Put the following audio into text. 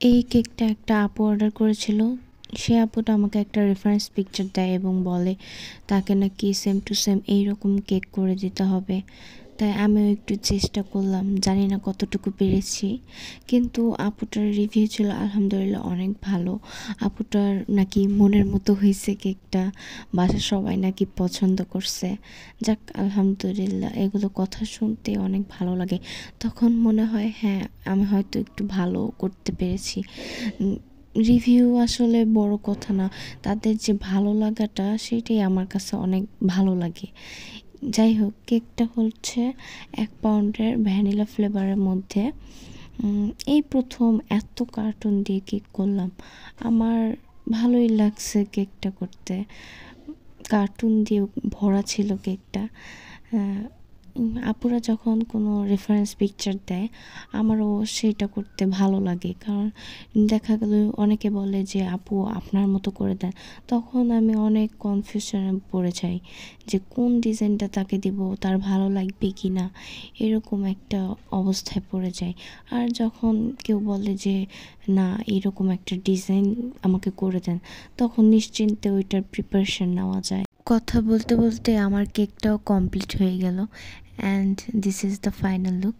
এই কেকটা একটা আপু অর্ডার করেছিল। সে আপুটা আমাকে একটা রেফারেন্স পিকচার দেয় এবং বলে তাকে নাকি সেম টু সেম এইরকম কেক করে দিতে হবে। তাই আমিও একটু চেষ্টা করলাম, জানি না কতটুকু পেরেছি, কিন্তু আপুটার রিভিউ ছিল আলহামদুলিল্লাহ অনেক ভালো। আপুটার নাকি মনের মতো হয়েছে কেকটা, বাসার সবাই নাকি পছন্দ করছে। যাক আলহামদুলিল্লাহ, এগুলো কথা শুনতে অনেক ভালো লাগে। তখন মনে হয় হ্যাঁ, আমি হয়তো একটু ভালো করতে পেরেছি। রিভিউ আসলে বড় কথা না, তাদের যে ভালো লাগাটা সেটাই আমার কাছে অনেক ভালো লাগে। যাই হোক, কেকটা হচ্ছে 1 পাউন্ডের ভ্যানিলা ফ্লেভারের মধ্যে। এই প্রথম এত কার্টুন দিয়ে কেক করলাম। আমার ভালোই লাগছে কেকটা করতে। কার্টুন দিয়ে ভরা ছিল কেকটা। আপুরা যখন কোনো রেফারেন্স পিকচার দেয়, আমারও সেইটা করতে ভালো লাগে। কারণ দেখা গেল অনেকে বলে যে আপু আপনার মতো করে দেন, তখন আমি অনেক কনফিউশনে পড়ে যাই যে কোন ডিজাইনটা তাকে দিব, তার ভালো লাগবে কি না, এরকম একটা অবস্থায় পড়ে যাই। আর যখন কেউ বলে যে না এরকম একটা ডিজাইন আমাকে করে দেন, তখন নিশ্চিন্তে ওইটার প্রিপারেশন নেওয়া যায়। কথা বলতে বলতে আমার কেকটাও কমপ্লিট হয়ে গেল, and this is the final look.